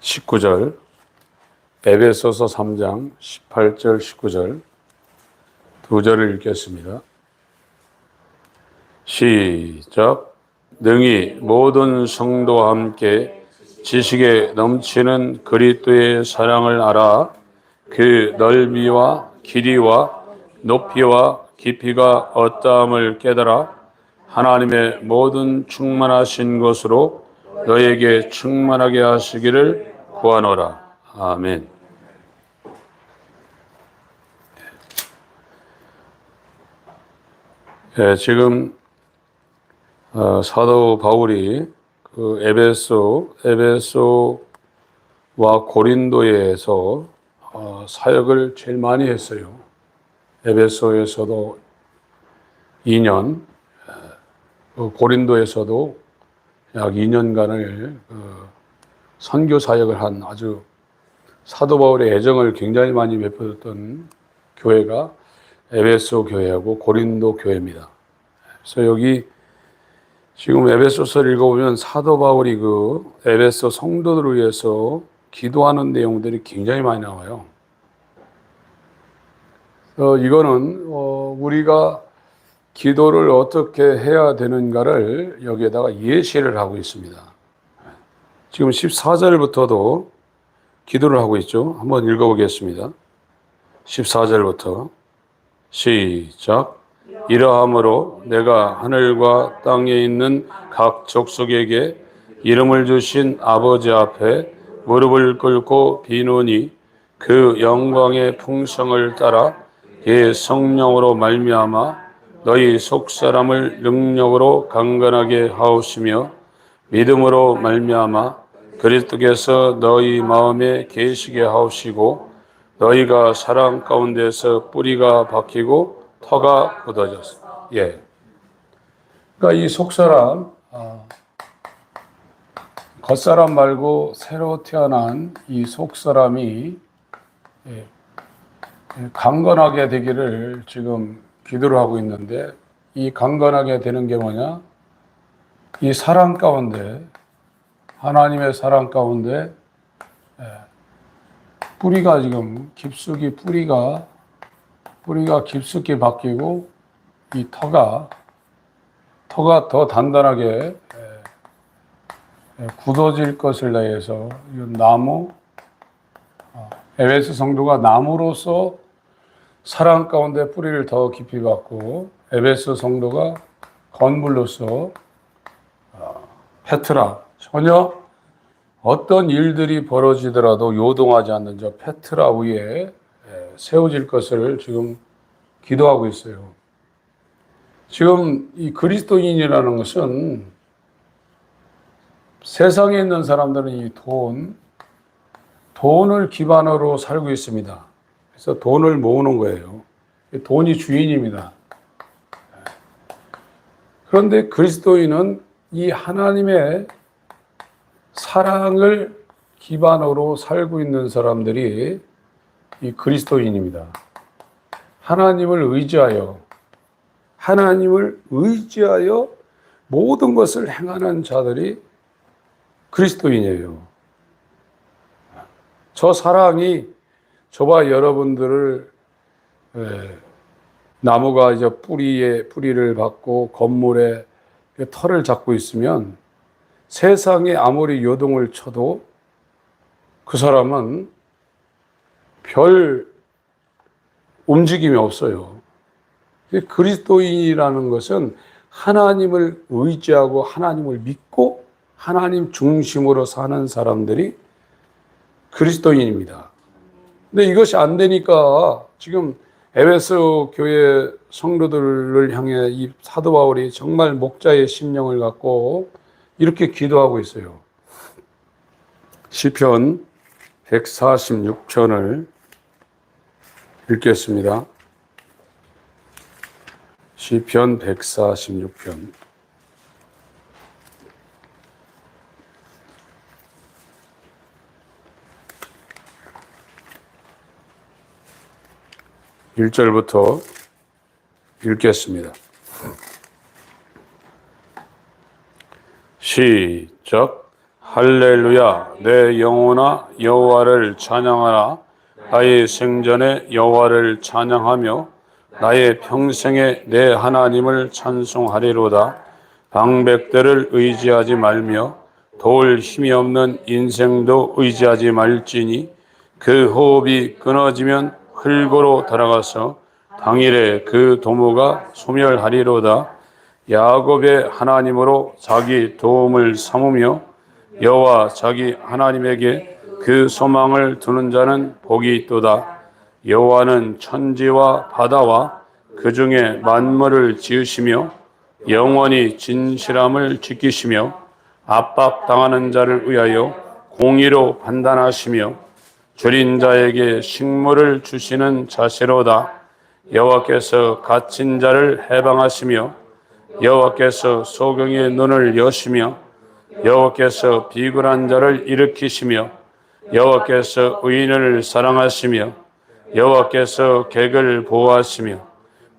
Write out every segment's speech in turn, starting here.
19절, 에베소서 3장 18절 19절 두 절을 읽겠습니다. 시작. 능히 모든 성도와 함께 지식에 넘치는 그리스도의 사랑을 알아 그 넓이와 길이와 높이와 깊이가 어떠함을 깨달아 하나님의 모든 충만하신 것으로 너에게 충만하게 하시기를 구하노라. 아멘. 네, 지금 사도 바울이 그 에베소와 고린도에서 사역을 제일 많이 했어요. 에베소에서도 2년, 고린도에서도 약 2년간을 선교 사역을 한 아주 사도 바울의 애정을 굉장히 많이 베풀었던 교회가 에베소 교회하고 고린도 교회입니다. 그래서 여기 지금 에베소서를 읽어보면 사도 바울이 그 에베소 성도들을 위해서 기도하는 내용들이 굉장히 많이 나와요. 이거는 우리가 기도를 어떻게 해야 되는가를 여기에다가 예시를 하고 있습니다. 지금 14절부터도 기도를 하고 있죠. 한번 읽어보겠습니다. 14절부터 시작. 이러함으로 내가 하늘과 땅에 있는 각 족속에게 이름을 주신 아버지 앞에 무릎을 꿇고 비노니 그 영광의 풍성을 따라 그의 성령으로 말미암아 너희 속사람을 능력으로 강건하게 하옵시며 믿음으로 말미암아 그리스도께서 너희 마음에 계시게 하옵시고 너희가 사랑 가운데서 뿌리가 박히고 터가 굳어졌어. 예. 그러니까 이 속사람, 겉사람 말고 새로 태어난 이 속사람이 강건하게 되기를 지금 기도를 하고 있는데, 이 강건하게 되는 게 뭐냐? 이 사랑 가운데, 하나님의 사랑 가운데 뿌리가 지금 깊숙이 뿌리가 깊숙이 박히고 이 터가 더 단단하게 굳어질 것을 위해서 이 나무, 에베소 성도가 나무로서 사랑 가운데 뿌리를 더 깊이 박고 에베소 성도가 건물로서 페트라, 전혀 어떤 일들이 벌어지더라도 요동하지 않는 저 페트라 위에 세워질 것을 지금 기도하고 있어요. 지금 이 그리스도인이라는 것은 세상에 있는 사람들은 이 돈을 기반으로 살고 있습니다. 그래서 돈을 모으는 거예요. 돈이 주인입니다. 그런데 그리스도인은 이 하나님의 사랑을 기반으로 살고 있는 사람들이 이 그리스도인입니다. 하나님을 의지하여 모든 것을 행하는 자들이 그리스도인이에요. 저 사랑이 저와 여러분들을 나무가 이제 뿌리를 받고 건물에 털을 잡고 있으면 세상에 아무리 요동을 쳐도 그 사람은 별 움직임이 없어요. 그리스도인이라는 것은 하나님을 의지하고 하나님을 믿고 하나님 중심으로 사는 사람들이 그리스도인입니다. 근데 이것이 안 되니까 지금 에베소 교회 성도들을 향해 이 사도 바울이 정말 목자의 심령을 갖고 이렇게 기도하고 있어요. 시편 146편을 읽겠습니다. 시편 146편. (1절부터) 읽겠습니다. 시작. 할렐루야. 내 영혼아 여호와를 찬양하라. 나의 생전에 여호와를 찬양하며 나의 평생에 내 하나님을 찬송하리로다. 방백들을 의지하지 말며 도울 힘이 없는 인생도 의지하지 말지니 그 호흡이 끊어지면 흙으로 들어가서 당일에 그 도무가 소멸하리로다. 야곱의 하나님으로 자기 도움을 삼으며 여호와 자기 하나님에게 그 소망을 두는 자는 복이 있도다. 여호와는 천지와 바다와 그 중에 만물을 지으시며 영원히 진실함을 지키시며 압박당하는 자를 위하여 공의로 판단하시며 줄인 자에게 식물을 주시는 자세로다. 여호와께서 갇힌 자를 해방하시며 여호와께서 소경의 눈을 여시며 여호와께서 비굴한 자를 일으키시며 여호와께서 의인을 사랑하시며 여호와께서 객을 보호하시며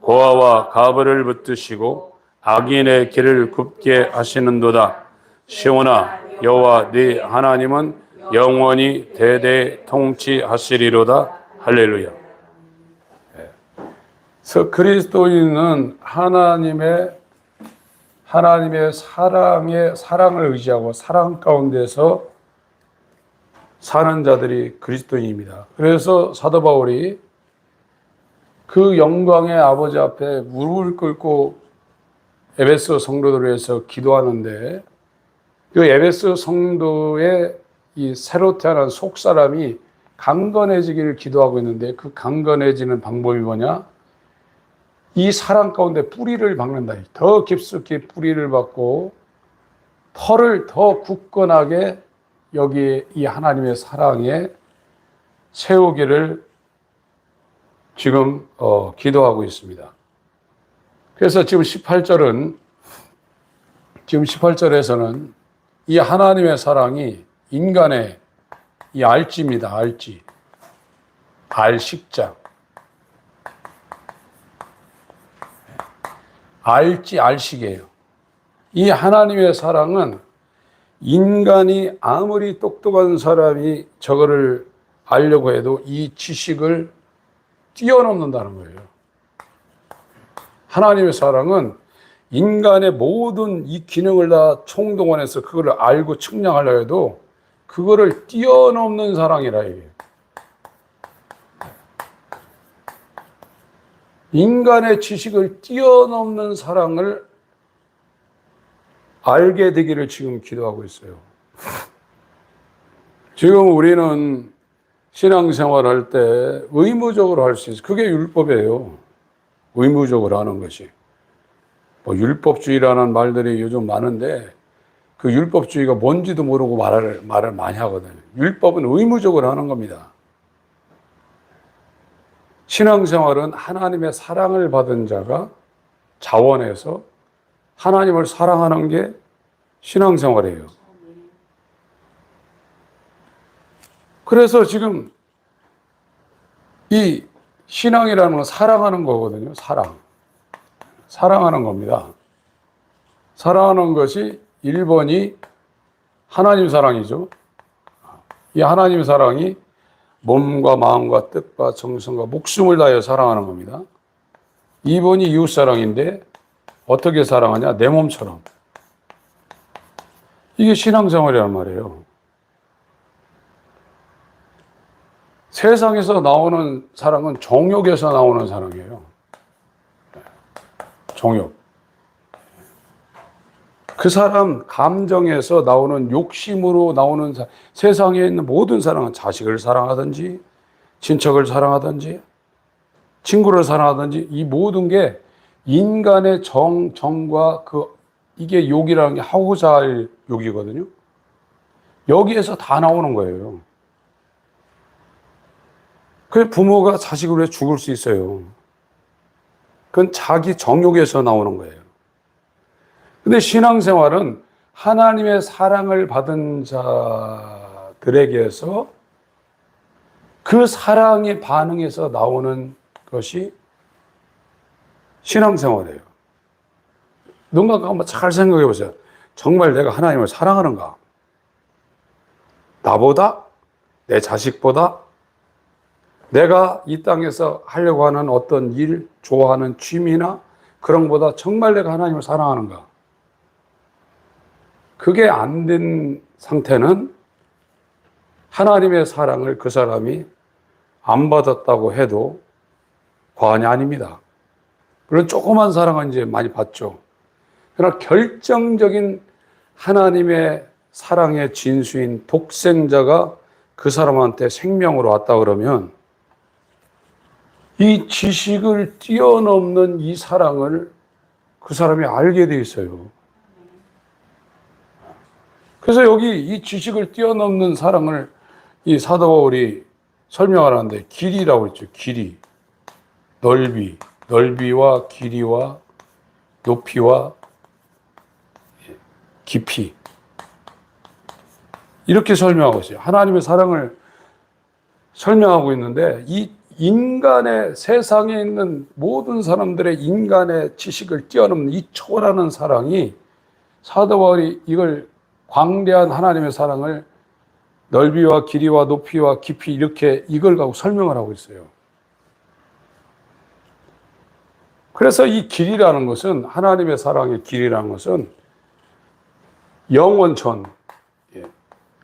고아와 가부를 붙드시고 악인의 길을 굽게 하시는도다. 시온아 여호와 네 하나님은 영원히 대대 통치하시리로다. 할렐루야. 그래서 그리스도인은 하나님의 사랑을 의지하고 사랑 가운데서 사는 자들이 그리스도인입니다. 그래서 사도 바울이 그 영광의 아버지 앞에 무릎을 꿇고 에베소 성도들을 위해서 기도하는데 그 에베소 성도의 이 새로 태어난 속사람이 강건해지기를 기도하고 있는데 그 강건해지는 방법이 뭐냐? 이 사랑 가운데 뿌리를 박는다. 더 깊숙이 뿌리를 박고 털을 더 굳건하게 여기 이 하나님의 사랑에 세우기를 지금 기도하고 있습니다. 그래서 지금 18절에서는 이 하나님의 사랑이 인간의 이 알지입니다. 알지. 알식자. 알식이에요. 이 하나님의 사랑은 인간이 아무리 똑똑한 사람이 저거를 알려고 해도 이 지식을 뛰어넘는다는 거예요. 하나님의 사랑은 인간의 모든 이 기능을 다 총동원해서 그거를 알고 측량하려 해도 그거를 뛰어넘는 사랑이라 이게. 인간의 지식을 뛰어넘는 사랑을 알게 되기를 지금 기도하고 있어요. 지금 우리는 신앙생활할 때 의무적으로 할 수 있어요. 그게 율법이에요. 의무적으로 하는 것이. 뭐 율법주의라는 말들이 요즘 많은데 그 율법주의가 뭔지도 모르고 말을 많이 하거든요. 율법은 의무적으로 하는 겁니다. 신앙생활은 하나님의 사랑을 받은 자가 자원해서 하나님을 사랑하는 게 신앙생활이에요. 그래서 지금 이 신앙이라는 건 사랑하는 거거든요. 사랑하는 겁니다. 사랑하는 것이 1번이 하나님 사랑이죠. 이 하나님 사랑이 몸과 마음과 뜻과 정성과 목숨을 다하여 사랑하는 겁니다. 2번이 이웃 사랑인데 어떻게 사랑하냐? 내 몸처럼. 이게 신앙생활이란 말이에요. 세상에서 나오는 사랑은 정욕에서 나오는 사랑이에요. 정욕. 그 사람 감정에서 나오는 욕심으로 나오는 세상에 있는 모든 사랑은 자식을 사랑하든지 친척을 사랑하든지 친구를 사랑하든지 이 모든 게 인간의 정과 이게 욕이라는 게 하고자 할 욕이거든요. 여기에서 다 나오는 거예요. 그래서 부모가 자식을 위해 죽을 수 있어요. 그건 자기 정욕에서 나오는 거예요. 근데 신앙생활은 하나님의 사랑을 받은 자들에게서 그 사랑에 반응해서 나오는 것이 신앙생활이에요. 눈 감고 한번 잘 생각해 보세요. 정말 내가 하나님을 사랑하는가? 나보다, 내 자식보다, 내가 이 땅에서 하려고 하는 어떤 일, 좋아하는 취미나 그런 것보다 정말 내가 하나님을 사랑하는가? 그게 안 된 상태는 하나님의 사랑을 그 사람이 안 받았다고 해도 과언이 아닙니다. 물론 조그만 사랑은 이제 많이 받죠. 그러나 결정적인 하나님의 사랑의 진수인 독생자가 그 사람한테 생명으로 왔다 그러면 이 지식을 뛰어넘는 이 사랑을 그 사람이 알게 돼 있어요. 그래서 여기 이 지식을 뛰어넘는 사랑을 이 사도 바울이 설명하는데 길이라고 했죠. 길이, 넓이와 길이와 높이와 깊이. 이렇게 설명하고 있어요. 하나님의 사랑을 설명하고 있는데 이 인간의 세상에 있는 모든 사람들의 인간의 지식을 뛰어넘는 이 초월하는 사랑이 사도 바울이 이걸 광대한 하나님의 사랑을 넓이와 길이와 높이와 깊이 이렇게 이걸 가지고 설명을 하고 있어요. 그래서 이 길이라는 것은 하나님의 사랑의 길이라는 것은 영원전,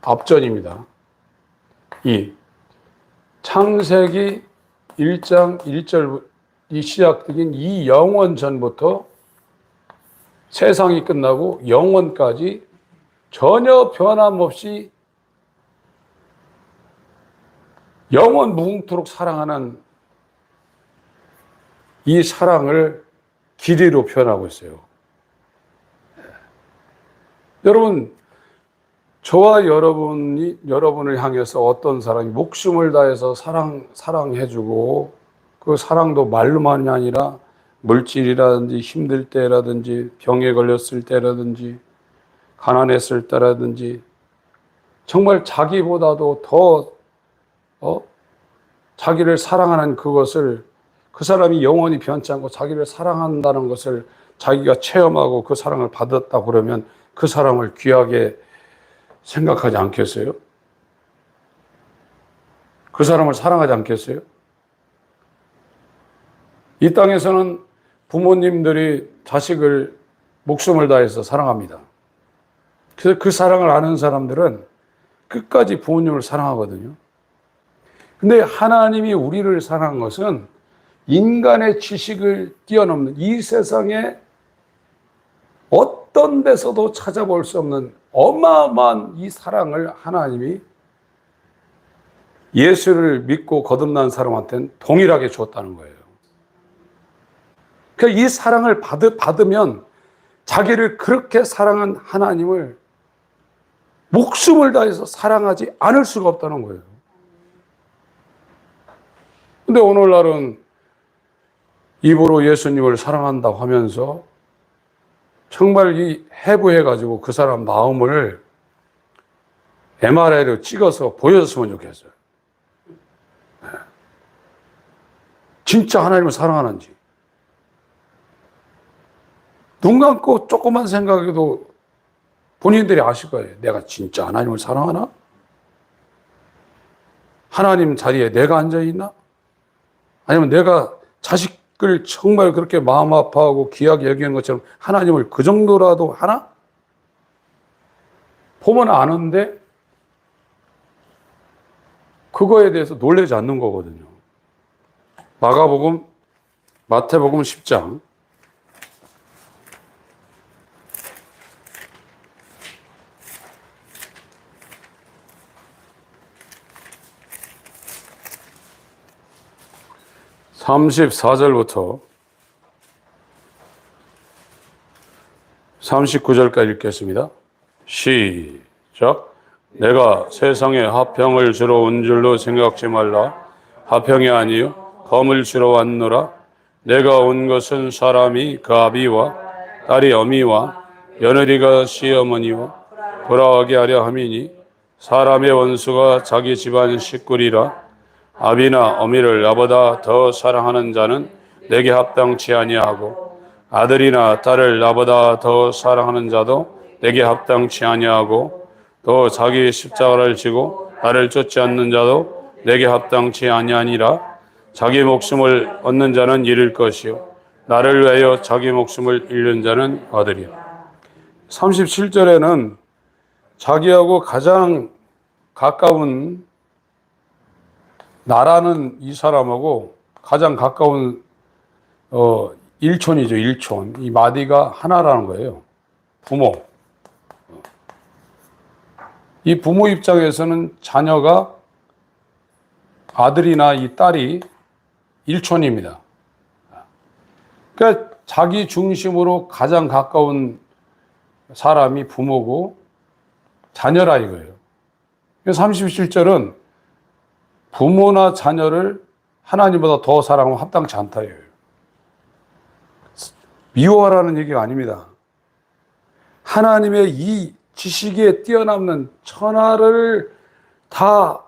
앞전입니다. 이 창세기 1장 1절 이 시작된 이 영원전부터 세상이 끝나고 영원까지 전혀 변함없이 영원 무궁토록 사랑하는 이 사랑을 길이로 표현하고 있어요. 여러분, 저와 여러분을 향해서 어떤 사람이 목숨을 다해서 사랑해주고 그 사랑도 말로만이 아니라 물질이라든지 힘들 때라든지 병에 걸렸을 때라든지 가난했을 때라든지 정말 자기보다도 더 자기를 사랑하는 그것을 그 사람이 영원히 변치 않고 자기를 사랑한다는 것을 자기가 체험하고 그 사랑을 받았다 그러면 그 사람을 귀하게 생각하지 않겠어요? 그 사람을 사랑하지 않겠어요? 이 땅에서는 부모님들이 자식을 목숨을 다해서 사랑합니다. 그래서 그 사랑을 아는 사람들은 끝까지 부모님을 사랑하거든요. 근데 하나님이 우리를 사랑한 것은 인간의 지식을 뛰어넘는 이 세상에 어떤 데서도 찾아볼 수 없는 어마어마한 이 사랑을 하나님이 예수를 믿고 거듭난 사람한테는 동일하게 줬다는 거예요. 그러니까 이 사랑을 받으면 자기를 그렇게 사랑한 하나님을 목숨을 다해서 사랑하지 않을 수가 없다는 거예요. 근데 오늘날은 입으로 예수님을 사랑한다고 하면서 정말 이 해부해가지고 그 사람 마음을 MRI로 찍어서 보여줬으면 좋겠어요. 진짜 하나님을 사랑하는지. 눈 감고 조금만 생각해도 본인들이 아실 거예요. 내가 진짜 하나님을 사랑하나? 하나님 자리에 내가 앉아있나? 아니면 내가 자식을 정말 그렇게 마음 아파하고 귀하게 여기는 것처럼 하나님을 그 정도라도 하나? 보면 아는데 그거에 대해서 놀라지 않는 거거든요. 마태복음 10장 34절부터 39절까지 읽겠습니다. 시작. 내가 세상에 화평을 주러 온 줄로 생각지 말라. 화평이 아니요 검을 주러 왔노라. 내가 온 것은 사람이 그 아비와 딸이 어미와 며느리가 시어머니와 돌아가게 하려 함이니 사람의 원수가 자기 집안 식구리라. 아비나 어미를 나보다 더 사랑하는 자는 내게 합당치 아니하고 아들이나 딸을 나보다 더 사랑하는 자도 내게 합당치 아니하고 또 자기 십자가를 지고 나를 쫓지 않는 자도 내게 합당치 아니하니라. 자기 목숨을 얻는 자는 잃을 것이요 나를 위하여 자기 목숨을 잃는 자는 얻으리라. 37절에는 자기하고 가장 가까운 나라는 이 사람하고 가장 가까운 일촌이죠. 일촌. 이 마디가 하나라는 거예요. 부모. 이 부모 입장에서는 자녀가 아들이나 이 딸이 일촌입니다. 그러니까 자기 중심으로 가장 가까운 사람이 부모고 자녀라 이거예요. 37절은 부모나 자녀를 하나님보다 더 사랑하면 합당치 않다 이거예요. 미워하라는 얘기가 아닙니다. 하나님의 이 지식에 뛰어넘는 천하를 다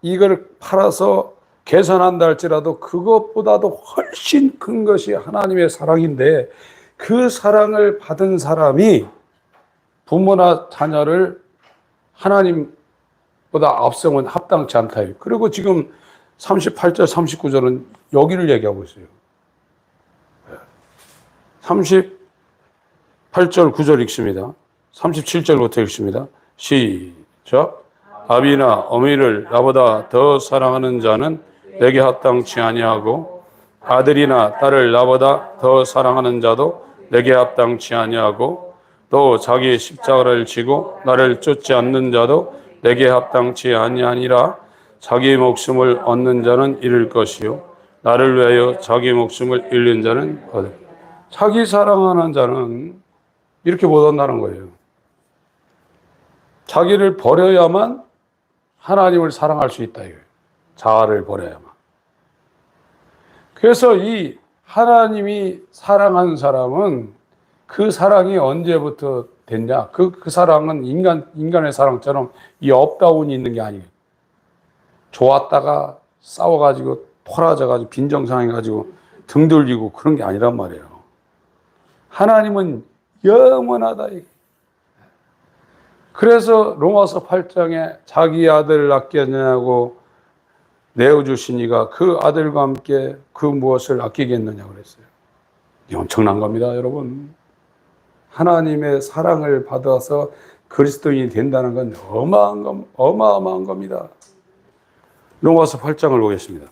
이걸 팔아서 계산한다 할지라도 그것보다도 훨씬 큰 것이 하나님의 사랑인데 그 사랑을 받은 사람이 부모나 자녀를 하나님보다 앞세우면 합당치 않다. 그리고 지금 38절, 39절은 여기를 얘기하고 있어요. 38절, 9절 읽습니다. 37절부터 읽습니다. 시작. 아비나 어미를 나보다 더 사랑하는 자는 내게 합당치 아니하고 아들이나 딸을 나보다 더 사랑하는 자도 내게 합당치 아니하고 또 자기 십자가를 지고 나를 쫓지 않는 자도 내게 합당치 아니하니라. 자기 목숨을 얻는 자는 잃을 것이요 나를 위하여 자기 목숨을 잃는 자는 얻을. 자기 사랑하는 자는 이렇게 못 한다는 거예요. 자기를 버려야만 하나님을 사랑할 수 있다 이거예요. 자아를 버려야만. 그래서 이 하나님이 사랑한 사람은 그 사랑이 언제부터 됐냐? 그 사랑은 인간의 사랑처럼 이 업다운이 있는 게 아니에요. 좋았다가 싸워가지고 토라져가지고 빈정상해가지고 등 돌리고 그런 게 아니란 말이에요. 하나님은 영원하다. 그래서 로마서 8장에 자기 아들을 아꼈느냐고 내어주시니가 그 아들과 함께 그 무엇을 아끼겠느냐고 그랬어요. 이 엄청난 겁니다, 여러분. 하나님의 사랑을 받아서 그리스도인이 된다는 건 어마어마한 겁니다. 로마서 8장을 보겠습니다.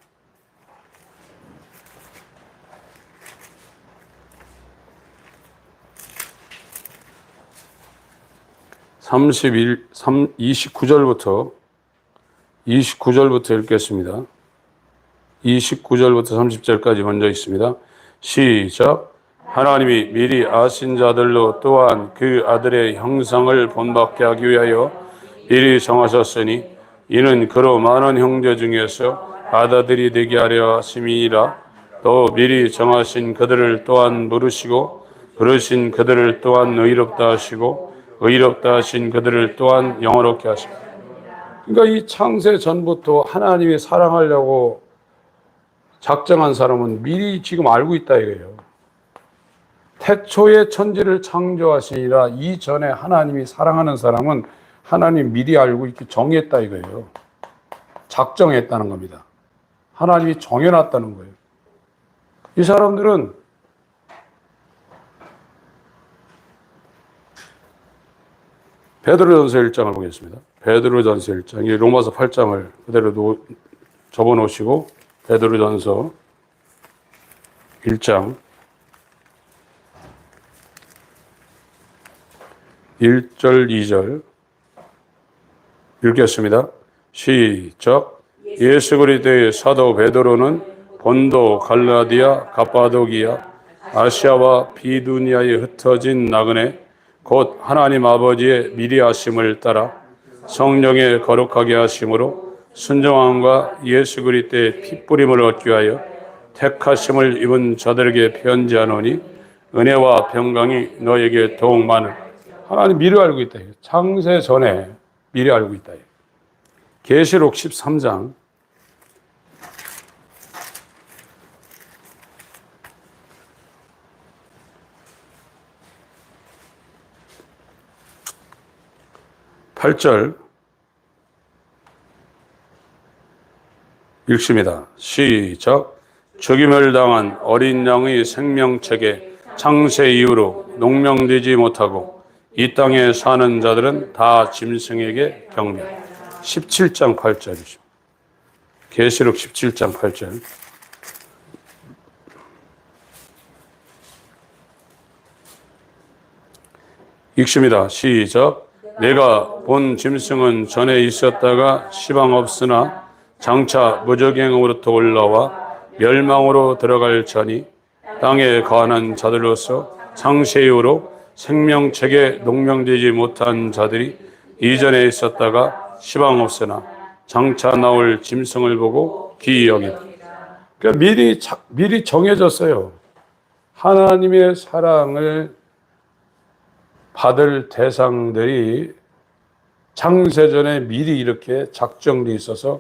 29절부터 읽겠습니다. 29절부터 30절까지 먼저 있습니다. 시작. 하나님이 미리 아신 자들로 또한 그 아들의 형상을 본받게 하기 위하여 미리 정하셨으니 이는 그로 많은 형제 중에서 아들들이 되게 하려 하심이니라. 또 미리 정하신 그들을 또한 부르시고 부르신 그들을 또한 의롭다 하시고 의롭다 하신 그들을 또한 영화롭게 하시고. 그러니까 이 창세 전부터 하나님이 사랑하려고 작정한 사람은 미리 지금 알고 있다 이거예요. 태초에 천지를 창조하시니라. 이전에 하나님이 사랑하는 사람은 하나님 미리 알고 이렇게 정했다 이거예요. 작정했다는 겁니다. 하나님이 정해놨다는 거예요. 이 사람들은 베드로전서 1장을 보겠습니다. 베드로전서 1장, 이 로마서 8장을 그대로 접어놓으시고 베드로전서 1장 1절 2절 읽겠습니다. 시작. 예수 그리스도의 사도 베드로는 본도, 갈라디아, 갑바도기아, 아시아와 비두니아에 흩어진 나그네 곧 하나님 아버지의 미리 하심을 따라 성령의 거룩하게 하심으로 순종함과 예수 그리스도의 핏부림을 얻기 위하여 택하심을 입은 자들에게 편지하노니 은혜와 평강이 너에게 더욱 많은. 하나님 미리 알고 있다. 창세 전에 미리 알고 있다. 계시록 13장 8절 읽습니다. 시작. 죽임을 당한 어린 양의 생명책에 창세 이후로 농명되지 못하고 이 땅에 사는 자들은 다 짐승에게 경멸. 17장 8절이죠. 계시록 17장 8절. 읽습니다. 시작. 내가 본 짐승은 전에 있었다가 시방 없으나 장차 무적행으로부터 올라와 멸망으로 들어갈 자니 땅에 거하는 자들로서 창세 이후로 생명책에 농명되지 못한 자들이 이전에 있었다가 시방 없으나 장차 나올 짐승을 보고 기이 여기다. 그러니까 미리 정해졌어요. 하나님의 사랑을 받을 대상들이 창세전에 미리 이렇게 작정돼 있어서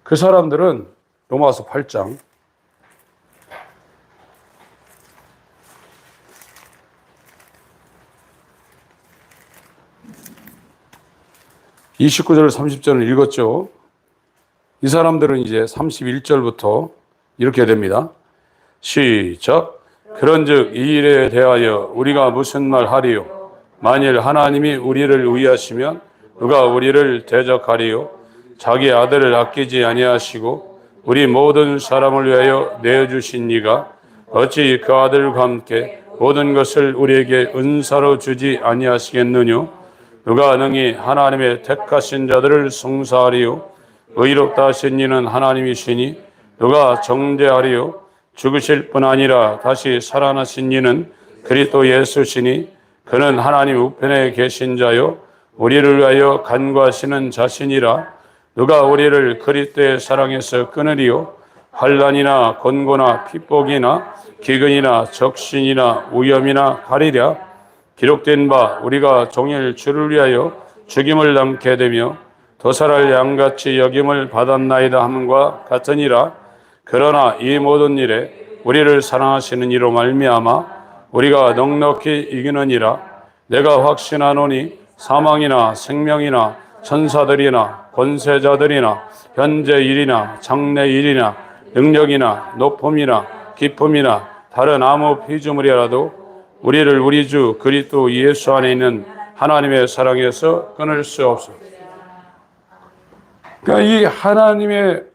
그 사람들은 로마서 8장 29절 30절을 읽었죠. 이 사람들은 이제 31절부터 이렇게 됩니다. 시작. 그런즉 이 일에 대하여 우리가 무슨 말 하리요? 만일 하나님이 우리를 위하시면 누가 우리를 대적하리요? 자기 아들을 아끼지 아니하시고 우리 모든 사람을 위하여 내어주신 이가 어찌 그 아들과 함께 모든 것을 우리에게 은사로 주지 아니하시겠느냐? 누가 능히 하나님의 택하신 자들을 송사하리요? 의롭다 하신 이는 하나님이시니 누가 정죄하리요? 죽으실 뿐 아니라 다시 살아나신 이는 그리스도 예수시니 그는 하나님 우편에 계신 자요 우리를 위하여 간구하시는 자신이라. 누가 우리를 그리스도의 사랑에서 끊으리요? 환난이나 곤고나 핍복이나 기근이나 적신이나 위험이나 가리랴. 기록된 바 우리가 종일 주를 위하여 죽임을 당게 되며 도살할 양같이 여김을 받았나이다 함과 같으니라. 그러나 이 모든 일에 우리를 사랑하시는 이로 말미암아 우리가 넉넉히 이기느니라. 내가 확신하노니 사망이나 생명이나 천사들이나 권세자들이나 현재 일이나 장래 일이나 능력이나 높음이나 깊음이나 다른 아무 피조물이라도 우리를 우리 주 그리스도 예수 안에 있는 하나님의 사랑에서 끊을 수 없어. 그러니까 이 하나님의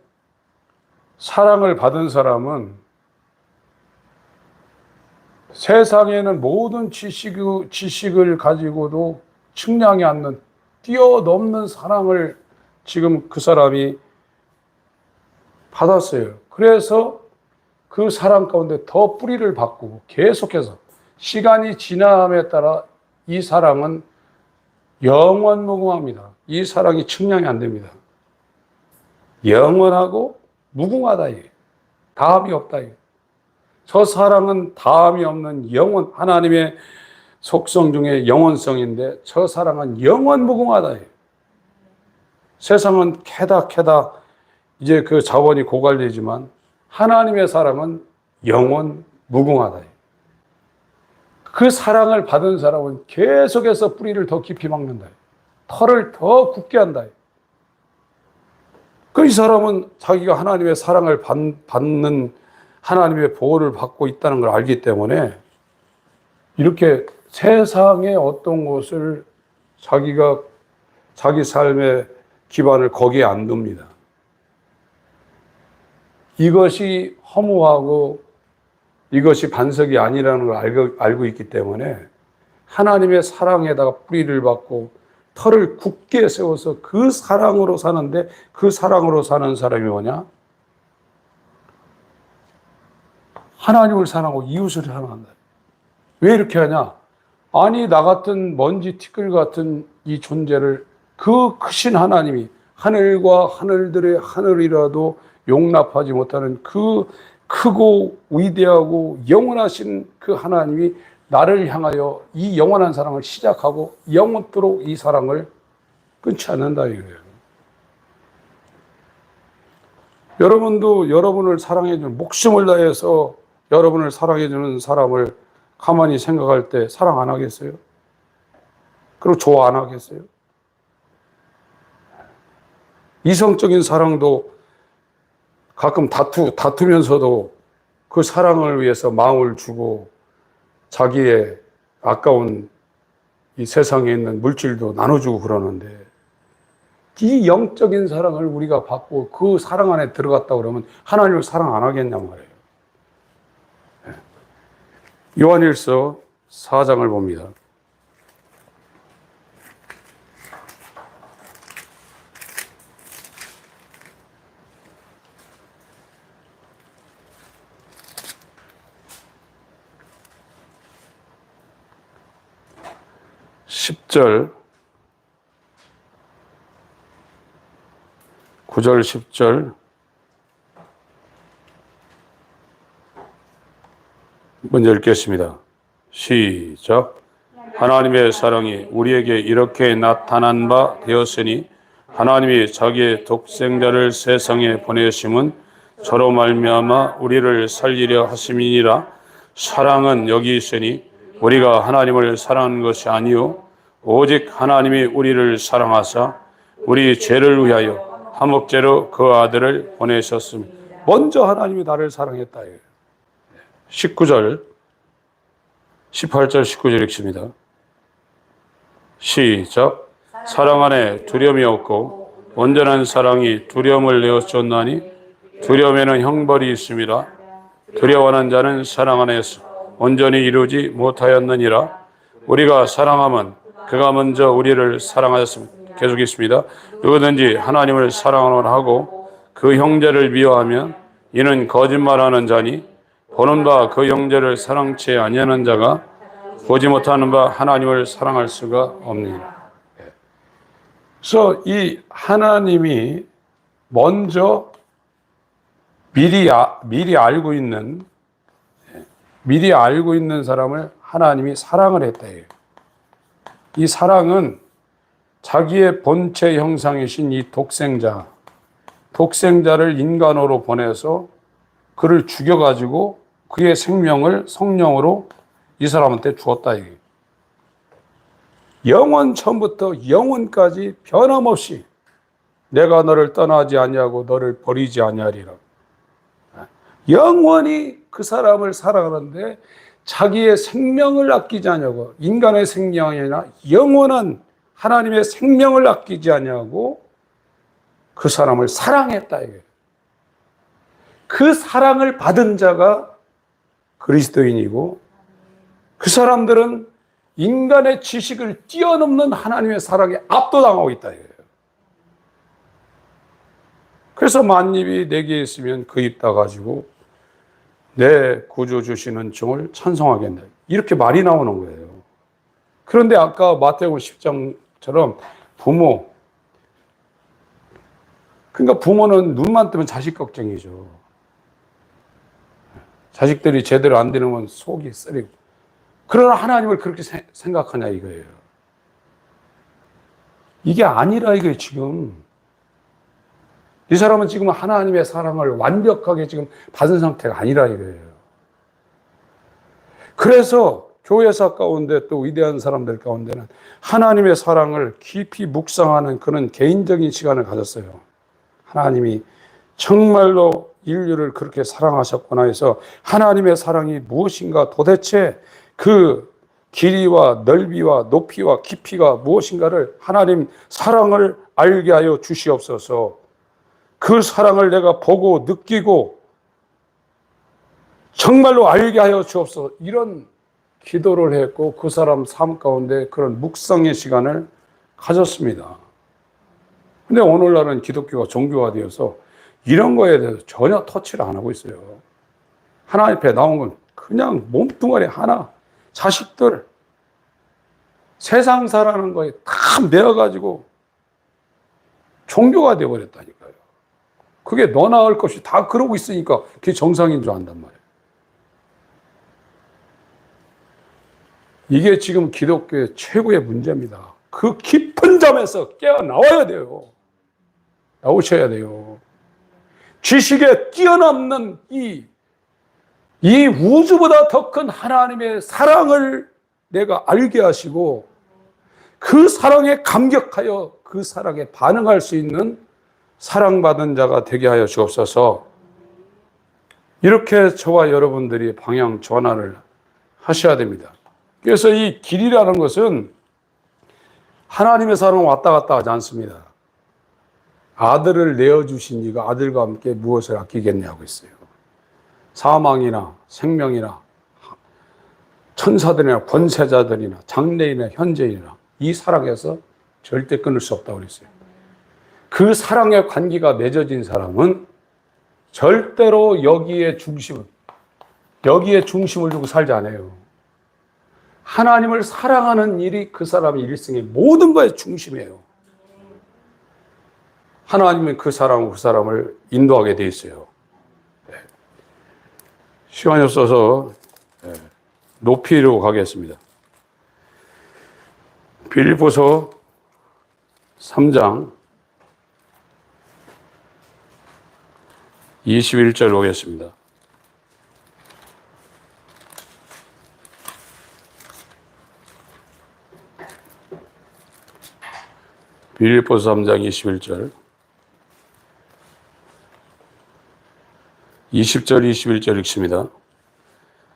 사랑을 받은 사람은 세상에는 모든 지식을 가지고도 측량이 않는 뛰어넘는 사랑을 지금 그 사람이 받았어요. 그래서 그 사랑 가운데 더 뿌리를 바꾸고 계속해서 시간이 지남에 따라 이 사랑은 영원무궁합니다. 이 사랑이 측량이 안 됩니다. 영원하고 무궁하다. 다음이 없다. 저 사랑은 다음이 없는 영원, 하나님의 속성 중에 영원성인데 저 사랑은 영원무궁하다. 세상은 캐다 이제 그 자원이 고갈되지만 하나님의 사랑은 영원무궁하다. 그 사랑을 받은 사람은 계속해서 뿌리를 더 깊이 막는다. 털을 더 굳게 한다. 그 이 사람은 자기가 하나님의 사랑을 받는 하나님의 보호를 받고 있다는 걸 알기 때문에 이렇게 세상의 어떤 것을 자기가 자기 삶의 기반을 거기에 안 둡니다. 이것이 허무하고 이것이 반석이 아니라는 걸 알고 있기 때문에 하나님의 사랑에다가 뿌리를 받고 털을 굳게 세워서 그 사랑으로 사는데 그 사랑으로 사는 사람이 뭐냐? 하나님을 사랑하고 이웃을 사랑한다. 왜 이렇게 하냐? 아니, 나 같은 먼지 티끌 같은 이 존재를 그 크신 하나님이 하늘과 하늘들의 하늘이라도 용납하지 못하는 그 크고 위대하고 영원하신 그 하나님이 나를 향하여 이 영원한 사랑을 시작하고 영원토록 이 사랑을 끊지 않는다 이거예요. 여러분도 여러분을 사랑해주는, 목숨을 다해서 여러분을 사랑해주는 사람을 가만히 생각할 때 사랑 안 하겠어요? 그리고 좋아 안 하겠어요? 이성적인 사랑도 가끔 다투면서도 그 사랑을 위해서 마음을 주고 자기의 아까운 이 세상에 있는 물질도 나눠주고 그러는데, 이 영적인 사랑을 우리가 받고 그 사랑 안에 들어갔다 그러면 하나님을 사랑 안 하겠냔 말이에요. 요한일서 4장을 봅니다. (10절) 9절 10절 먼저 읽겠습니다. 시작. 하나님의 사랑이 우리에게 이렇게 나타난 바 되었으니 하나님이 자기의 독생자를 세상에 보내심은 저로 말미암아 우리를 살리려 하심이니라. 사랑은 여기 있으니 우리가 하나님을 사랑하는 것이 아니요 오직 하나님이 우리를 사랑하사 우리 죄를 위하여 화목제로 그 아들을 보내셨습니다. 먼저 하나님이 나를 사랑했다. 19절 18절 19절 읽습니다. 시작. 사랑 안에 두려움이 없고 온전한 사랑이 두려움을 내어쫓나니 두려움에는 형벌이 있습니다. 두려워하는 자는 사랑 안에서 온전히 이루지 못하였느니라. 우리가 사랑하면 그가 먼저 우리를 사랑하였습니다. 계속 있습니다. 누구든지 하나님을 사랑하노라 하고 그 형제를 미워하면 이는 거짓말하는 자니 보는 바 그 형제를 사랑치 아니하는 자가 보지 못하는 바 하나님을 사랑할 수가 없느니라. 그래서 이 하나님이 먼저 미리 알고 있는 사람을 하나님이 사랑을 했다. 이 사랑은 자기의 본체 형상이신 이 독생자를 인간으로 보내서 그를 죽여가지고 그의 생명을 성령으로 이 사람한테 주었다. 영원 처음부터 영원까지 변함없이 내가 너를 떠나지 아니하고 너를 버리지 아니하리라. 영원히 그 사람을 사랑하는데 자기의 생명을 아끼지 아니하고, 인간의 생명이 아니라 영원한 하나님의 생명을 아끼지 아니하고 그 사람을 사랑했다. 그 사랑을 받은 자가 그리스도인이고, 그 사람들은 인간의 지식을 뛰어넘는 하나님의 사랑에 압도당하고 있다. 그래서 만입이 내게 있으면 그 입 닫아가지고 내 구주 주시는 종을 찬송하겠네. 이렇게 말이 나오는 거예요. 그런데 아까 마태복음 10장처럼 그러니까 부모는 눈만 뜨면 자식 걱정이죠. 자식들이 제대로 안 되는 건 속이 쓰리고. 그러나 하나님을 그렇게 생각하냐 이거예요. 이게 아니라 이거예요, 지금. 이 사람은 지금 하나님의 사랑을 완벽하게 지금 받은 상태가 아니라 이거예요. 그래서 교회사 가운데 또 위대한 사람들 가운데는 하나님의 사랑을 깊이 묵상하는 그런 개인적인 시간을 가졌어요. 하나님이 정말로 인류를 그렇게 사랑하셨구나 해서 하나님의 사랑이 무엇인가, 도대체 그 길이와 넓이와 높이와 깊이가 무엇인가를, 하나님 사랑을 알게 하여 주시옵소서. 그 사랑을 내가 보고 느끼고 정말로 알게 하여 주옵소서. 이런 기도를 했고 그 사람 삶 가운데 그런 묵상의 시간을 가졌습니다. 근데 오늘날은 기독교가 종교가 되어서 이런 거에 대해서 전혀 터치를 안 하고 있어요. 하나님 앞에 나온 건 그냥 몸뚱아리 하나, 자식들 세상 사라는 거에 다 매어가지고 종교가 되어버렸다니까요. 그게 너 나을 것이 다 그러고 있으니까 그게 정상인 줄 안단 말이에요. 이게 지금 기독교의 최고의 문제입니다. 그 깊은 잠에서 깨어나와야 돼요. 나오셔야 돼요. 지식에 뛰어넘는 이 우주보다 더 큰 하나님의 사랑을 내가 알게 하시고 그 사랑에 감격하여 그 사랑에 반응할 수 있는 사랑받은 자가 되게 하여 주옵소서. 이렇게 저와 여러분들이 방향 전환을 하셔야 됩니다. 그래서 이 길이라는 것은 하나님의 사랑은 왔다 갔다 하지 않습니다. 아들을 내어주신 이가 아들과 함께 무엇을 아끼겠냐고 했어요. 사망이나 생명이나 천사들이나 권세자들이나 장래이나 현재이나 이 사랑에서 절대 끊을 수 없다고 그랬어요. 그 사랑의 관계가 맺어진 사람은 절대로 여기에 중심을 두고 살지 않아요. 하나님을 사랑하는 일이 그 사람의 일생의 모든 것의 중심이에요. 하나님은 그 사람을 인도하게 돼 있어요. 시간이 없어서 높이로 가겠습니다. 빌립보서 3장 21절 보겠습니다. 빌립보서 3장 21절 20절 21절 읽습니다.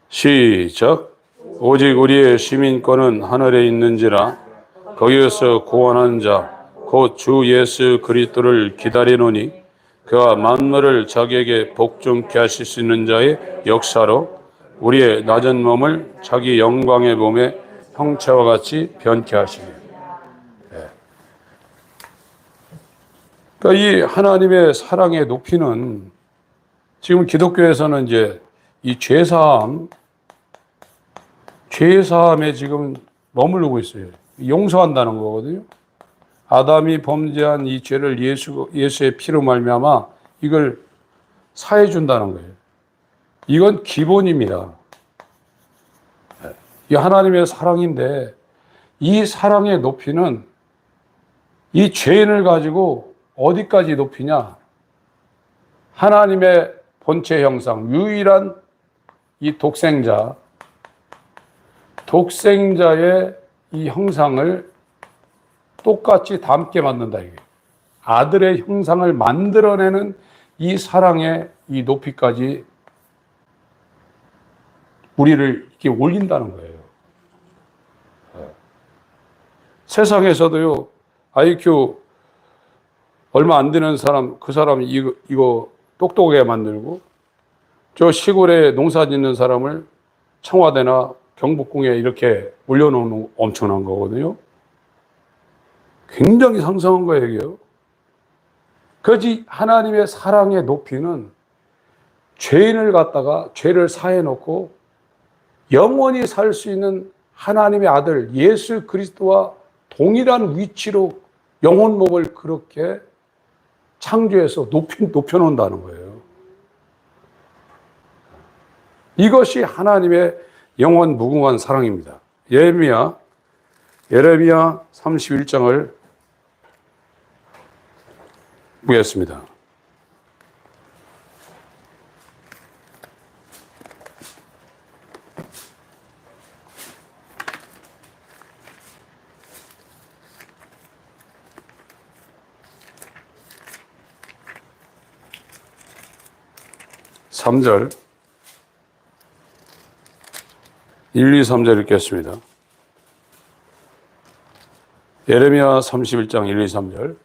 시작. 오직 우리의 시민권은 하늘에 있는지라 거기에서 구원하는 자 곧 주 예수 그리스도를 기다리노니 그가 만물을 자기에게 복종케 하실 수 있는 자의 역사로 우리의 낮은 몸을 자기 영광의 몸의 형체와 같이 변케 하시니. 그러니까 이 하나님의 사랑의 높이는 지금 기독교에서는 이제 이 죄사함에 지금 머무르고 있어요. 용서한다는 거거든요. 아담이 범죄한 이 죄를 예수의 피로 말미암아 이걸 사해 준다는 거예요. 이건 기본입니다. 이 하나님의 사랑인데 이 사랑의 높이는 이 죄인을 가지고 어디까지 높이냐? 하나님의 본체 형상, 유일한 이 독생자의 이 형상을 똑같이 닮게 만든다 이게. 아들의 형상을 만들어내는 이 사랑의 이 높이까지 우리를 이렇게 올린다는 거예요. 세상에서도요, IQ 얼마 안 되는 사람, 그 사람이 이거 똑똑하게 만들고, 저 시골에 농사 짓는 사람을 청와대나 경복궁에 이렇게 올려놓는 엄청난 거거든요. 굉장히 상상한 거예요, 이게요. 그지 하나님의 사랑의 높이는 죄인을 갖다가 죄를 사해놓고 영원히 살 수 있는 하나님의 아들 예수 그리스도와 동일한 위치로 영혼 몸을 그렇게 창조해서 높여놓는다는 거예요. 이것이 하나님의 영원 무궁한 사랑입니다. 예레미야 31장을 보겠습니다. 삼절 1, 2, 3절 읽겠습니다. 예레미야 31장 1, 2, 3절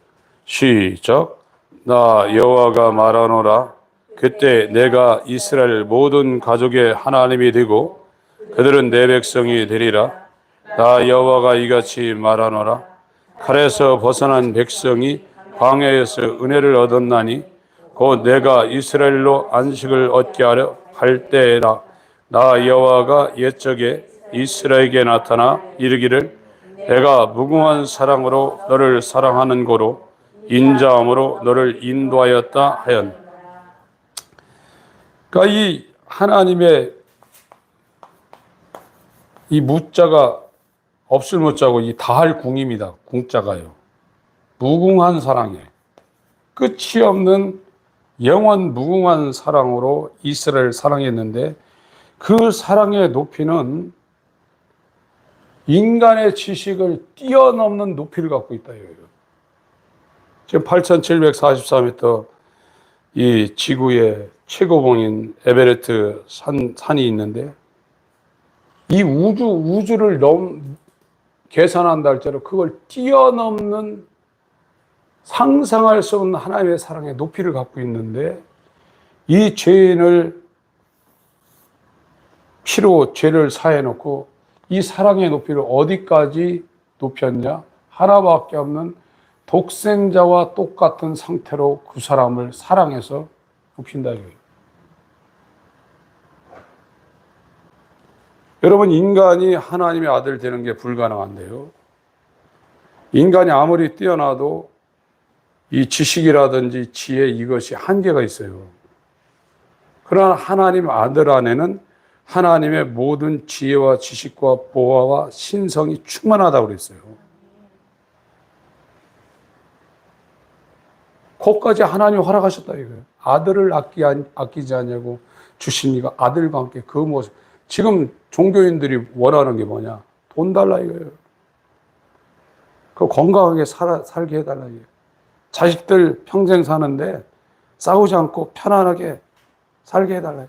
시작. 나 여호와가 말하노라. 그때 내가 이스라엘 모든 가족의 하나님이 되고 그들은 내 백성이 되리라. 나 여호와가 이같이 말하노라. 칼에서 벗어난 백성이 광야에서 은혜를 얻었나니 곧 내가 이스라엘로 안식을 얻게 하려 할 때에라. 나 여호와가 옛적에 이스라엘에게 나타나 이르기를 내가 무궁한 사랑으로 너를 사랑하는 고로 인자함으로 너를 인도하였다 하연. 그러니까 이 하나님의 이 무자가 없을 무자고 이 다할 궁입니다. 궁자가요. 무궁한 사랑에 끝이 없는 영원 무궁한 사랑으로 이스라엘을 사랑했는데 그 사랑의 높이는 인간의 지식을 뛰어넘는 높이를 갖고 있다. 지금 8,744m 이 지구의 최고봉인 에베레스트 산이 있는데 이 우주를 계산한다 할지라도 그걸 뛰어넘는 상상할 수 없는 하나님의 사랑의 높이를 갖고 있는데 이 죄인을 피로 죄를 사해놓고 이 사랑의 높이를 어디까지 높였냐? 하나밖에 없는 독생자와 똑같은 상태로 그 사람을 사랑해서 높인다 이거예요. 여러분, 인간이 하나님의 아들 되는 게 불가능한데요. 인간이 아무리 뛰어나도 이 지식이라든지 지혜 이것이 한계가 있어요. 그러나 하나님 아들 안에는 하나님의 모든 지혜와 지식과 보화와 신성이 충만하다고 그랬어요. 거기까지 하나님이 허락하셨다 이거예요. 아들을 아끼지 않냐고 주신 이가 아들과 함께 그 모습. 지금 종교인들이 원하는 게 뭐냐? 돈 달라 이거예요. 그 건강하게 살게 해달라 이거예요. 자식들 평생 사는데 싸우지 않고 편안하게 살게 해달라.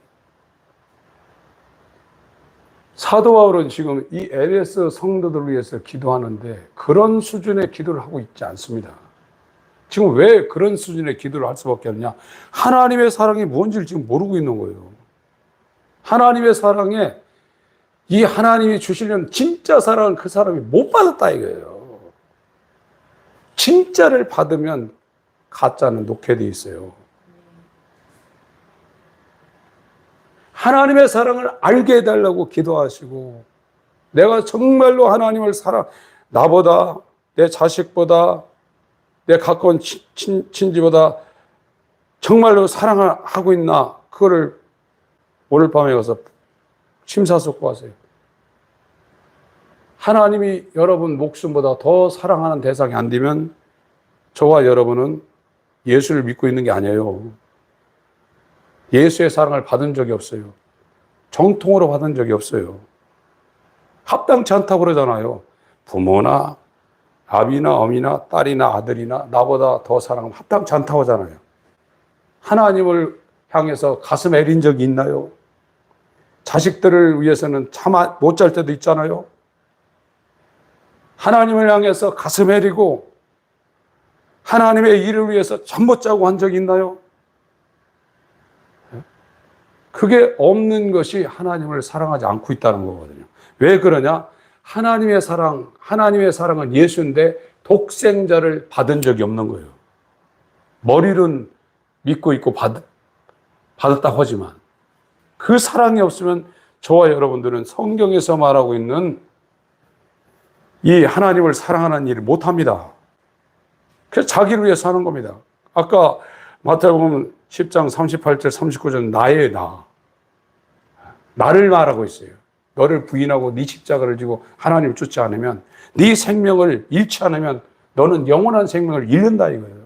사도 바울은 지금 이 에베소 성도들을 위해서 기도하는데 그런 수준의 기도를 하고 있지 않습니다. 지금 왜 그런 수준의 기도를 할 수밖에 없냐? 하나님의 사랑이 뭔지를 지금 모르고 있는 거예요. 하나님의 사랑에 이 하나님이 주시려는 진짜 사랑은 그 사람이 못 받았다 이거예요. 진짜를 받으면 가짜는 놓게 돼 있어요. 하나님의 사랑을 알게 해달라고 기도하시고 내가 정말로 하나님을 나보다 내 자식보다 내 가까운 친지보다 정말로 사랑을 하고 있나 그거를 오늘 밤에 가서 심사숙고하세요. 하나님이 여러분 목숨보다 더 사랑하는 대상이 안 되면 저와 여러분은 예수를 믿고 있는 게 아니에요. 예수의 사랑을 받은 적이 없어요. 정통으로 받은 적이 없어요. 합당치 않다고 그러잖아요. 부모나 아비나 어미나 딸이나 아들이나 나보다 더 사랑하면 합당치 않다고 하잖아요. 하나님을 향해서 가슴 애린 적이 있나요? 자식들을 위해서는 참 못 잘 때도 있잖아요. 하나님을 향해서 가슴 애리고 하나님의 일을 위해서 잠 못 자고 한 적이 있나요? 그게 없는 것이 하나님을 사랑하지 않고 있다는 거거든요. 왜 그러냐? 하나님의 사랑은 예수인데 독생자를 받은 적이 없는 거예요. 머리는 믿고 있고 받았다고 하지만 그 사랑이 없으면 저와 여러분들은 성경에서 말하고 있는 이 하나님을 사랑하는 일을 못합니다. 그래서 자기를 위해서 하는 겁니다. 아까 마태복음 10장 38절 39절 나의 나를 말하고 있어요. 너를 부인하고 네 십자가를 지고 하나님을 쫓지 않으면 네 생명을 잃지 않으면 너는 영원한 생명을 잃는다 이거예요.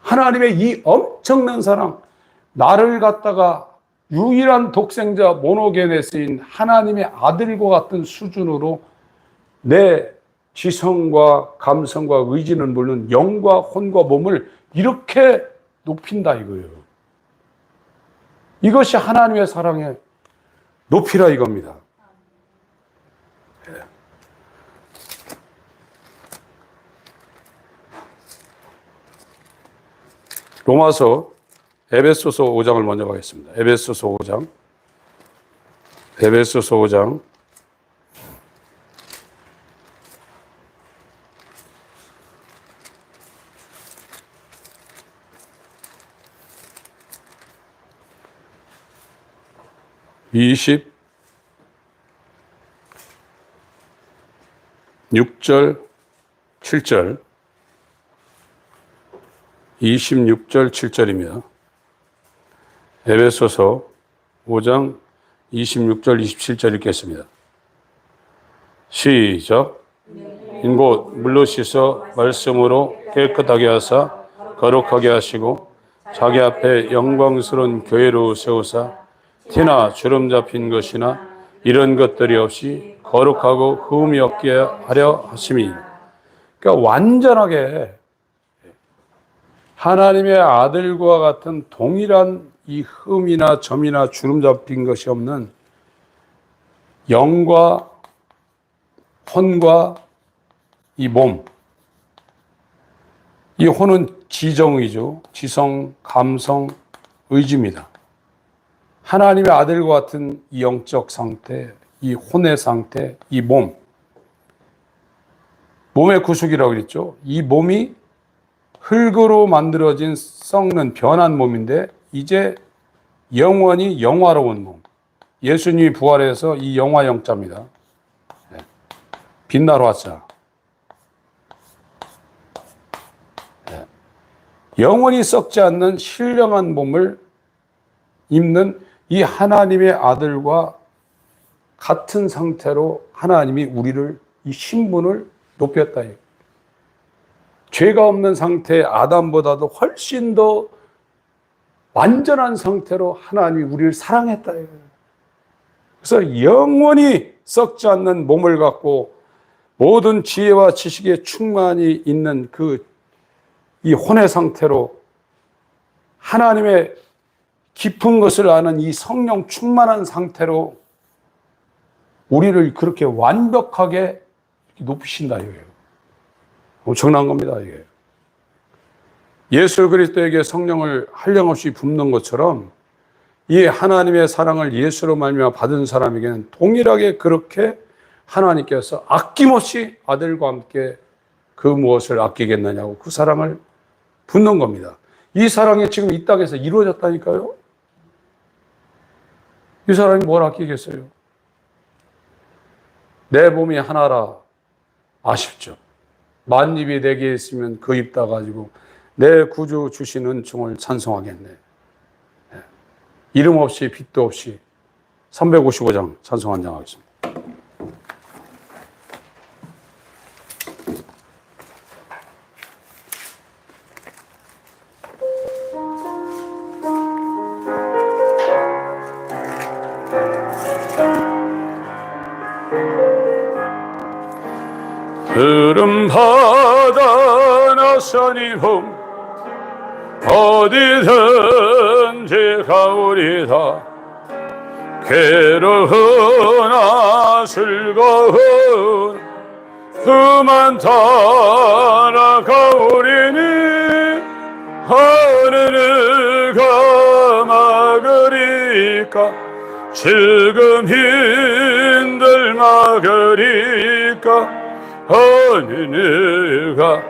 하나님의 이 엄청난 사랑, 나를 갖다가 유일한 독생자 모노게네스인 하나님의 아들과 같은 수준으로 내 지성과 감성과 의지는 물론 영과 혼과 몸을 이렇게 높인다 이거예요. 이것이 하나님의 사랑의 높이라 이겁니다. 로마서 에베소서 5장을 먼저 가겠습니다. 에베소서 5장 26절 7절 26절 7절입니다. 에베소서 5장 26절 27절 읽겠습니다. 시작. 인곧 물로 씻어 말씀으로 깨끗하게 하사 거룩하게 하시고 자기 앞에 영광스러운 교회로 세우사 티나 주름 잡힌 것이나 이런 것들이 없이 거룩하고 흠이 없게 하려 하심이 그러니까 완전하게 하나님의 아들과 같은 동일한 이 흠이나 점이나 주름 잡힌 것이 없는 영과 혼과 이 몸. 이 혼은 지정의죠. 지성, 감성, 의지입니다. 하나님의 아들과 같은 이 영적 상태, 이 혼의 상태, 이 몸. 몸의 구속이라고 그랬죠. 이 몸이 흙으로 만들어진 썩는 변한 몸인데 이제 영원히 영화로운 몸. 예수님이 부활해서 이 영화 영자입니다. 빛나러 왔자. 영원히 썩지 않는 신령한 몸을 입는 이 하나님의 아들과 같은 상태로 하나님이 우리를, 이 신분을 높였다. 죄가 없는 상태의 아담보다도 훨씬 더 완전한 상태로 하나님이 우리를 사랑했다. 그래서 영원히 썩지 않는 몸을 갖고 모든 지혜와 지식에 충만히 있는 이 혼의 상태로 하나님의 깊은 것을 아는 이 성령 충만한 상태로 우리를 그렇게 완벽하게 높이신다 이거예요. 엄청난 겁니다, 이게. 예수 그리스도에게 성령을 한량없이 붓는 것처럼 이 하나님의 사랑을 예수로 말미암아 받은 사람에게는 동일하게 그렇게 하나님께서 아낌없이 아들과 함께 그 무엇을 아끼겠느냐고 그 사랑을 붓는 겁니다. 이 사랑이 지금 이 땅에서 이루어졌다니까요. 이 사람이 뭘 아끼겠어요? 내 몸이 하나라 아쉽죠. 만입이 내게 있으면 그 입 다 가지고 내 구주 주신 은총을 찬송하겠네. 이름 없이 빛도 없이 355장 찬송 한 장 하겠습니다. 푸른 바다 나산이 봄 어디든지 가오리다. 괴로우나 즐거운 그만 따라가오리니 하늘을 감아그리까 지금 힘들 막으리까 어느 누가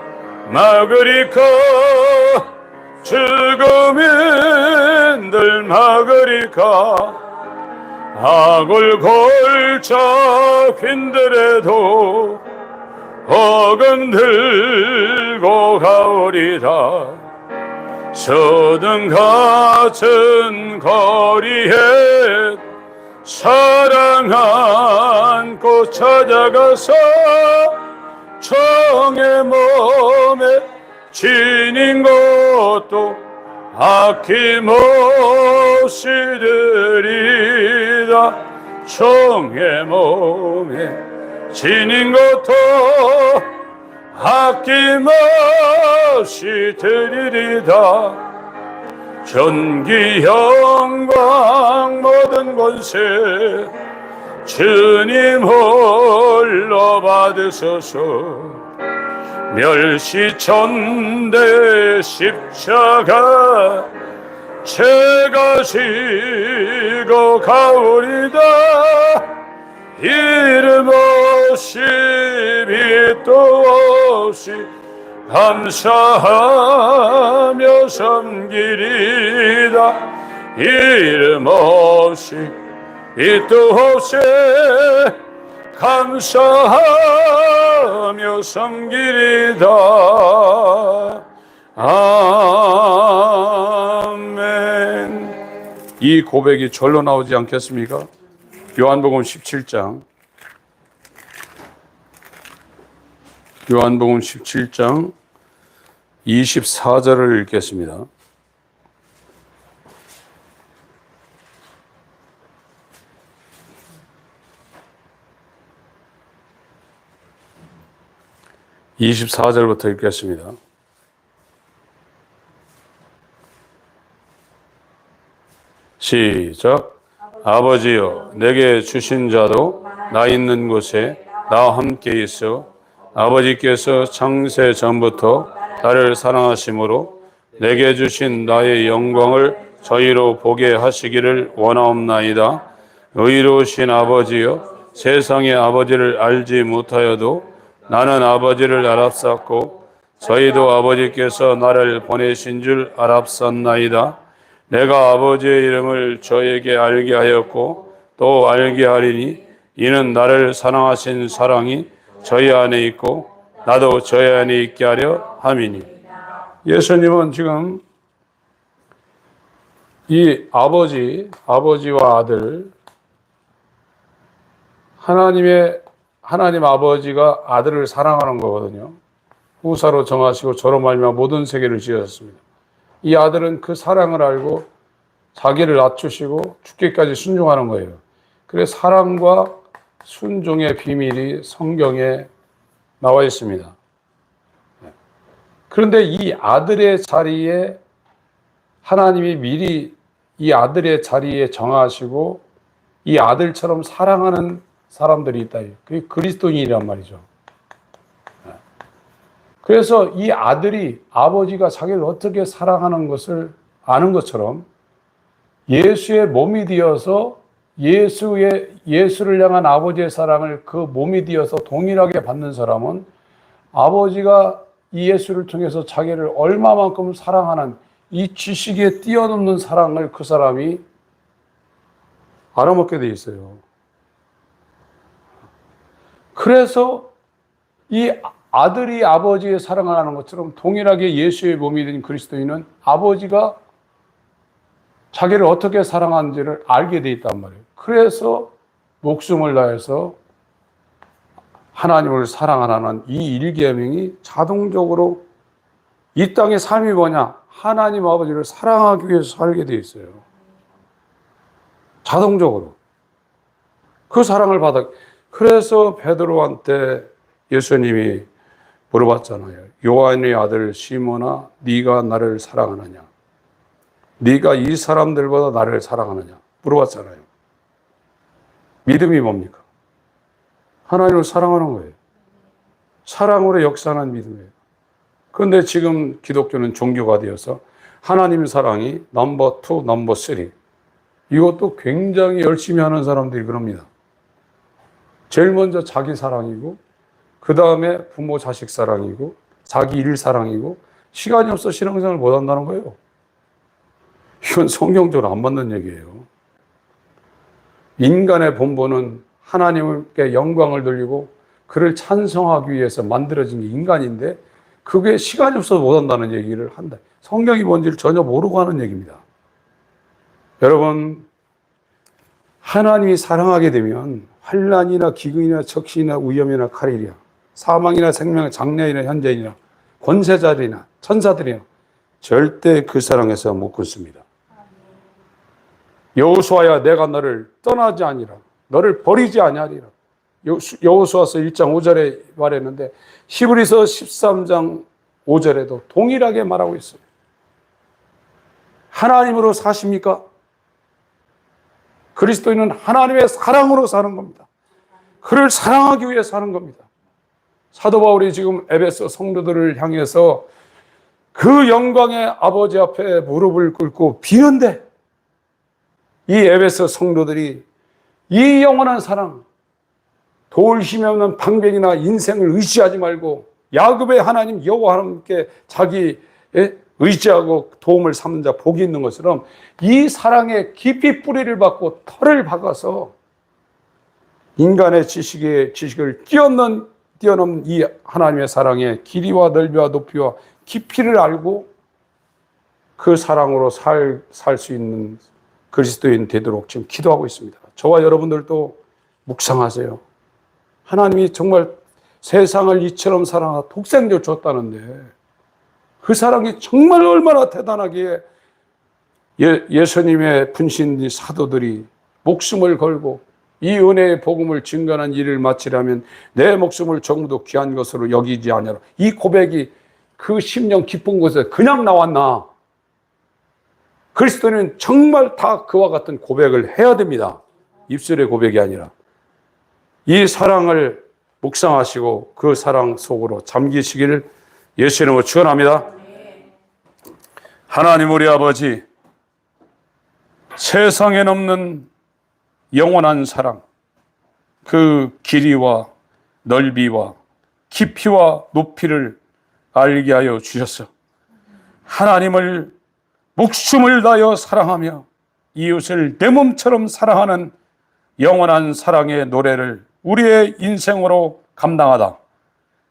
막으리까 지금인들 막으리까 악을 골짜 빈들에도 어금 들고 가오리다. 서등 같은 거리에 사랑 안고 찾아가서 정의 몸에 지닌 것도 아낌없이 드리다. 정의 몸에 지닌 것도 아낌없이 드리리다. 전기 영광 모든 권세 주님 홀로 받으소서. 멸시천대 십자가 제가 지고 가오리다. 이름 없이 빛도 없이 감사하며 섬기리다. 이름 없이 빛도 없이 감사하며 섬기리다. 아멘. 이 고백이 절로 나오지 않겠습니까? 요한복음 17장 요한복음 17장 24절을 읽겠습니다. 24절부터 읽겠습니다. 시작. 아버지여, 내게 주신 자도 나 있는 곳에 나와 함께 있어 아버지께서 창세 전부터 나를 사랑하심으로 내게 주신 나의 영광을 저희로 보게 하시기를 원하옵나이다. 의로우신 아버지여, 세상의 아버지를 알지 못하여도 나는 아버지를 알았었고 저희도 아버지께서 나를 보내신 줄 알았었나이다. 내가 아버지의 이름을 저에게 알게 하였고 또 알게 하리니 이는 나를 사랑하신 사랑이 저희 안에 있고 나도 저희 안에 있게 하려 함이니. 예수님은 지금 이 아버지와 아들, 하나님 아버지가 아들을 사랑하는 거거든요. 후사로 정하시고 저로 말미암아 모든 세계를 지으셨습니다. 이 아들은 그 사랑을 알고 자기를 낮추시고 죽기까지 순종하는 거예요. 그래서 사랑과 순종의 비밀이 성경에 나와 있습니다. 그런데 이 아들의 자리에 하나님이 미리 이 아들의 자리에 정하시고 이 아들처럼 사랑하는 사람들이 있다. 그게 그리스도인이란 말이죠. 그래서 이 아들이 아버지가 자기를 어떻게 사랑하는 것을 아는 것처럼 예수의 몸이 되어서 예수를 향한 아버지의 사랑을 그 몸이 되어서 동일하게 받는 사람은 아버지가 이 예수를 통해서 자기를 얼마만큼 사랑하는 이 지식에 뛰어넘는 사랑을 그 사람이 알아먹게 돼 있어요. 그래서 이 아들이 아버지의 사랑을 하는 것처럼 동일하게 예수의 몸이 된 그리스도인은 아버지가 자기를 어떻게 사랑하는지를 알게 돼 있단 말이에요. 그래서 목숨을 다해서 하나님을 사랑하라는 이 일계명이 자동적으로 이 땅의 삶이 뭐냐? 하나님 아버지를 사랑하기 위해서 살게 돼 있어요. 자동적으로. 그 사랑을 받아. 그래서 베드로한테 예수님이 물어봤잖아요. 요한의 아들 시몬아, 네가 나를 사랑하느냐? 네가 이 사람들보다 나를 사랑하느냐? 물어봤잖아요. 믿음이 뭡니까? 하나님을 사랑하는 거예요. 사랑으로 역사하는 믿음이에요. 그런데 지금 기독교는 종교가 되어서 하나님 사랑이 넘버 2, 넘버 3. 이것도 굉장히 열심히 하는 사람들이 그럽니다. 제일 먼저 자기 사랑이고 그 다음에 부모 자식 사랑이고 자기 일 사랑이고 시간이 없어 신앙생활을 못 한다는 거예요. 이건 성경적으로 안 맞는 얘기예요. 인간의 본본은 하나님께 영광을 돌리고 그를 찬송하기 위해서 만들어진 게 인간인데 그게 시간이 없어서 못 한다는 얘기를 한다. 성경이 뭔지를 전혀 모르고 하는 얘기입니다. 여러분, 하나님이 사랑하게 되면 환난이나 기근이나 적신이나 위험이나 칼이나 사망이나 생명, 장래이나 현재이나 권세자들이나 천사들이나 절대 그 사랑에서 못 끊습니다. 여호수아야, 내가 너를 떠나지 아니라 너를 버리지 아니하리라. 여호수아서 1장 5절에 말했는데 히브리서 13장 5절에도 동일하게 말하고 있어요. 하나님으로 사십니까? 그리스도인은 하나님의 사랑으로 사는 겁니다. 그를 사랑하기 위해 사는 겁니다. 사도 바울이 지금 에베소 성도들을 향해서 그 영광의 아버지 앞에 무릎을 꿇고 비는데 이 에베소 성도들이 이 영원한 사랑, 도울 힘이 없는 방백이나 인생을 의지하지 말고 야곱의 하나님 여호와 하나님께 자기 의지하고 도움을 삼는 자 복이 있는 것처럼 이 사랑에 깊이 뿌리를 받고 털을 박아서 인간의 지식을 뛰어넘는 이 하나님의 사랑의 길이와 넓이와 높이와 깊이를 알고 그 사랑으로 살 수 있는 그리스도인 되도록 지금 기도하고 있습니다. 저와 여러분들도 묵상하세요. 하나님이 정말 세상을 이처럼 사랑하 독생자를 줬다는데 그 사랑이 정말 얼마나 대단하기에 예수님의 분신 사도들이 목숨을 걸고 이 은혜의 복음을 증거하는 일을 마치려면 내 목숨을 조금도 귀한 것으로 여기지 아니하라. 이 고백이 그 10년 깊은 곳에 그냥 나왔나? 그리스도는 정말 다 그와 같은 고백을 해야 됩니다. 입술의 고백이 아니라. 이 사랑을 묵상하시고 그 사랑 속으로 잠기시기를 예수 이름으로 축원합니다. 하나님 우리 아버지, 세상에 없는 영원한 사랑, 그 길이와 넓이와 깊이와 높이를 알게 하여 주셨어. 하나님을 목숨을 다하여 사랑하며 이웃을 내 몸처럼 사랑하는 영원한 사랑의 노래를 우리의 인생으로 감당하다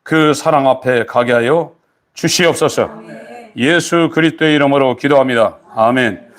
그 사랑 앞에 가게 하여 주시옵소서. 예수 그리스도의 이름으로 기도합니다. 아멘.